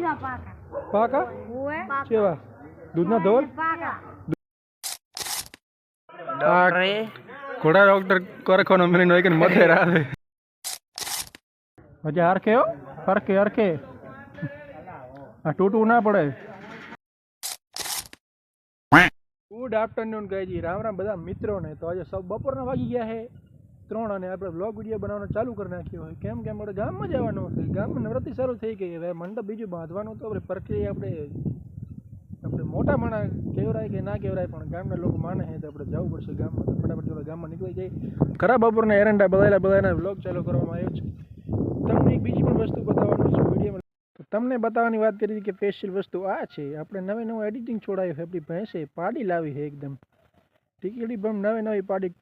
ગોઠીના પાકા પાકા ઓએ કેવા દૂધના ધોલ પાકા ઘોડા ડોક્ટર કરખોનો મને નોઈ કે મથે રાલે મજા હરખે હો હરખે હરખે આ તૂટવું ના પડે. ગુડ આફ્ટરનૂન ગાયજી, રામ રામ બધા મિત્રોને. તો આજે સબ બપોરના વાગી ગયા છે 3 અને આપણે બ્લોગ વિડીયો બનાવવાનો ચાલુ કરી નાખ્યો હોય. કેમ કે આપણે ગામમાં જવાનું હતું, ગામમાં નવરાત્રી શરૂ થઈ ગઈ. હવે મંડપ બીજું બાંધવાનું તો આપણે પ્રક્રિયા આપણે મોટા માણા કેવરાય કે ના કેવરાય પણ ગામના લોકો માને છે તો આપણે જવું પડશે ગામમાં. તો ફટાફટ થોડા ગામમાં નીકળી જાય. ખરા બપોરના એરંડા બધાના બ્લોગ ચાલુ કરવામાં આવ્યો છે. તમને એક બીજી પણ વસ્તુ બતાવવાનું છે વિડીયોમાં. તો તમને બતાવવાની વાત કરી હતી કે સ્પેશિયલ વસ્તુ આ છે. આપણે નવું એડિટિંગ છોડાયું છે. આપણી ભેંસે પાડી લાવી છે એકદમ ટીકડી બમ નવી પાડી.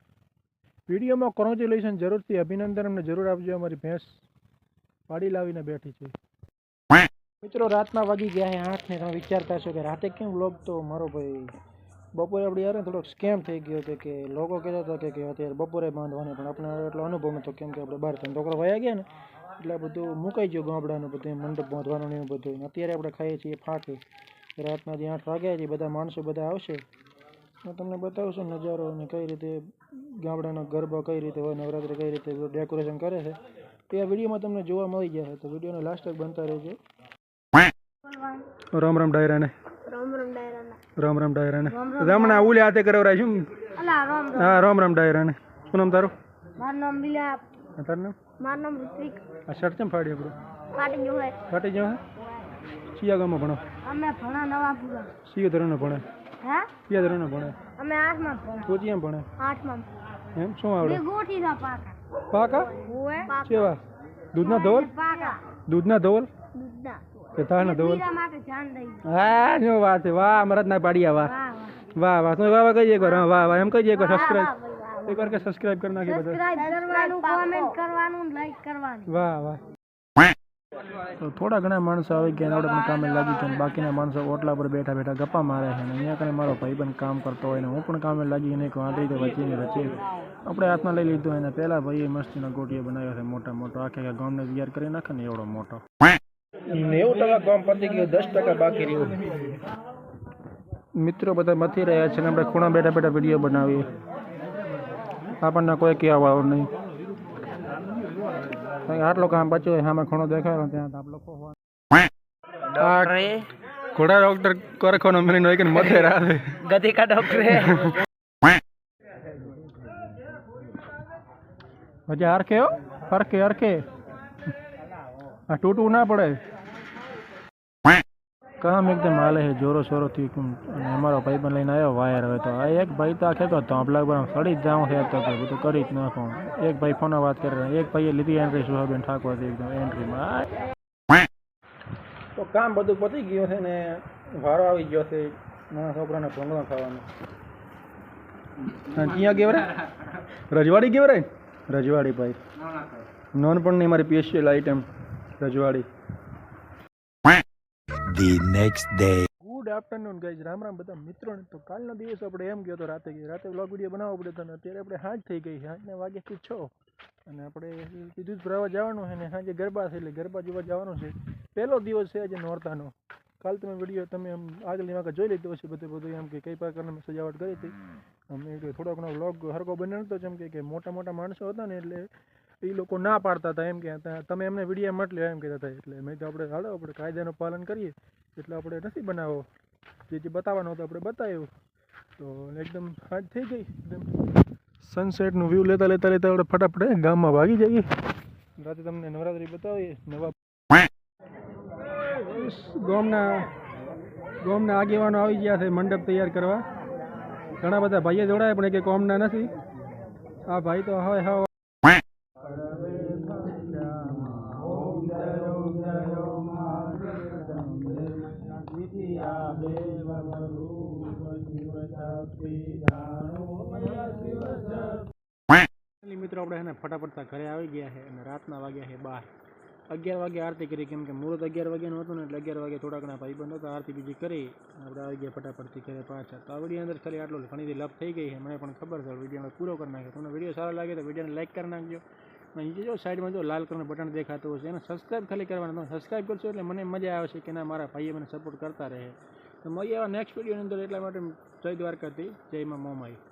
વિડીયોમાં કોંગ્રેચ્યુલેશન જરૂરથી અભિનંદન અમને જરૂર આપજો. અમારી ભેંસ પાડી લાવીને બેઠી છે. મિત્રો રાતના વાગી ગયા છે 8 ને તમે વિચારતા હશો કે રાતે કેમ વ્લોગ? તો મારો ભાઈ બપોરે આપણે યાર થોડોક સ્કેમ થઈ ગયો હતો કે લોકો કહેતા હતા કે અત્યારે બપોરે બાંધવાની, પણ આપણે એટલો અનુભવ નહોતો કેમ કે આપણે બહાર ધંધો કરવા વયા ગયા ને એટલે બધું મુકાઈ ગયું ગામડાનું બધું મંડપ બાંધવાનું ને એવું બધું. અત્યારે આપણે ખાઈએ છીએ ફાંકે. રાતના જે 8 વાગ્યા છે બધા માણસો બધા આવશે. હું તમને બતાવશું નજારો અને કઈ રીતે ગામડાના ગરબા કઈ રીતે હોય, નવરાત્રી કઈ રીતે ડેકોરેશન કરે છે તે આ વિડીયોમાં તમને જોવા મળી જશે. તો વિડીયોને લાસ્ટ તક બનતા રહેજો. રામ રામ ડાયરાને રામ રામ ડાયરાને રમણા ઉલે હાથે કરવરાય શું? હા રામ રામ ડાયરાને. શું નામ તારું? મારું નામ મિલાપ. તારું નામ? મારું નામ ઋત્વિક. આ શર્ટ કેમ ફાડી આપણું? ફાટી ગયું હે. ફાટી ગયો હે? કયા ગામમાં ભણો? અમે ભણા નવાપુરા. કયા ધોરણમાં ભણે? હે? કયા ધોરણમાં ભણે? અમે 8માં ભણા. તું ક્યાં ભણે? 8માં. એમ શું આવડે? ગોઠીના પાકા પાકા ઓએ કેવા દૂધના ધોલ? પાકા દૂધના ધોલ દૂધના કે તાના ધોલ? પીરા માટે જાન દઈ. હા જો વાત છે. વાહ મરદ ના પાડિયા. વાહ વાહ વાહ. તમે વાહ વાહ કહીએ એકવાર. હા વાહ વાહ એમ કહીએ એકવાર. સબસ્ક્રાઇબ એકવાર કે સબસ્ક્રાઇબ કરી નાખી બધા. સબસ્ક્રાઇબ કરવાનું, કોમેન્ટ કરવાનું, લાઈક કરવાનું. વાહ વાહ. તો થોડા ઘણા માણસો આવી ગયા આપણે પણ કામે લાગી ગયા. બાકીના માણસો ઓટલા પર બેઠા બેઠા ગપ્પા મારે છે. અહીંયા કને મારો ભાઈ પણ કામ કરતો હોય ને હું પણ કામે લાગી ને આંતરી તો વચ્ચેની વચ્ચે આપણે હાથમાં લઈ લીધું. અને પહેલા ભાઈએ મસ્તીનો ગોટીઓ બનાવ્યો છે મોટો આખે ગામને તૈયાર કરી નાખે ને એવડો મોટો. 90% કામ પતી ગયું, 10% બાકી રહ્યું. મિત્રો બધા મથી રહ્યા છે ને આપણે ખૂણા બેઠા બેઠા વિડીયો બનાવીએ. આપણને કોઈ કહેવા વાળું નહીં. આટલો કામ બચ્યો હોય સામે ખૂણો દેખાયો ત્યાં આપ લોકો ઘોડા ડોક્ટર કરખોનો મને નોઈ કે મથે રાલે ગધિકા ડોક્ટર મજા હરખે હો હરખે હરખે આ તૂટવું ના પડે. કામ એકદમ હાલે છે જોરો શોરોથી. અને અમારો ભાઈ પણ લઈને આવ્યો વાયર. હવે તો આ એક ભાઈ તો આખે તો ધોંપલા પર સડી જ જાઉં છે તો બધું કરી જ નાખું. એક ભાઈ ફોન વાત કરે, એક ભાઈએ લીધી એન્ટ્રી સુહાબેન ઠાકોર એકદમ એન્ટ્રીમાં. તો કામ બધું પતી ગયું છે ને વારો આવી ગયો છે નાના છોકરાને ભોંગળો ખાવાનો. ક્યાં કેવરાય? રજવાડી કેવરાય? રજવાડી ભાઈ નોનપણની મારી સ્પેશિયલ આઈટમ રજવાડી. The next day. Good afternoon guys, Ram Ram બધા મિત્રોને. તો કાલનો દિવસ આપણે એમ ગયો તો રાતે વ્લોગ વિડીયો બનાવવો પડ્યો હતો ને અત્યારે આપણે સાંજ થઈ ગઈ. સાંજના વાગ્યાથી 6 અને આપણે સીધું જ ભરાવા જવાનું છે ને સાંજે ગરબા છે એટલે ગરબા જોવા જવાનું છે. પહેલો દિવસ છે આજે નોરતાનો. કાલ તમે વિડીયો તમે આમ આગળની વાગે જોઈ લીધો હશે બધું એમ કે કઈ પ્રકારની મેં સજાવટ કરી હતી. અમે થોડો ઘણો વ્લોગ હરકો બન્યો નતો જેમ કે મોટા માણસો હતા ને એટલે એ લોકો ના પાડતા હતા એમ કે તમે એમને વિડીયો મત લો એમ કહેતા હતા. એટલે મેં તો આપણે હાલો આપણે કાયદાનું પાલન કરીએ એટલે આપણે નથી બનાવો. જે બતાવવાનો હતો આપણે બતાવ્યું. તો એકદમ સાંજ થઈ ગઈ. એકદમ સનસેટનું વ્યૂ લેતા આપણે ફટાફટ ગામમાં ભાગી જઈએ. રાતે તમને નવરાત્રી બતાવીએ. નવા ગામના આગેવાનો આવી ગયા છે મંડપ તૈયાર કરવા. ઘણા બધા ભાઈઓ જોડાયા પણ એક કોમના નથી. આ ભાઈ તો હવે મિત્રો આપણે એને ફટાફટ ઘરે આવી ગયા છે અને રાતના વાગ્યા છે 12 વાગે આરતી કરી. કેમ કે મુહૂર્ત 11 વાગ્યાનું હતું ને એટલે 11 વાગે થોડા ઘણા ભાઈબંધ હતા આરતી બીજી કરી આપણે આવી ગયા ફટાફટથી ઘરે પાછા. તો આ વિડીયો અંદર ખાલી આટલો ઘણી લપ થઈ ગઈ છે મને પણ ખબર છે. વિડીયોને પૂરો કરી નાખ્યો. તમને વિડીયો સારો લાગે તો વિડીયોને લાઈક કરી નાખજો નીચે જો સાઈડમાં જો લાલ કલરનું બટન દેખાતું હશે એને સબસ્ક્રાઈબ ખાલી કરવાનું. તમે સબસ્ક્રાઈબ કરશો એટલે મને મજા આવે છે કે ના મારા ભાઈએ મને સપોર્ટ કરતા રહે. તો મળીએ આવા નેક્સ્ટ વિડીયોની અંદર. એટલા માટે જય દ્વારકાથી, જય માં મોમાઈ.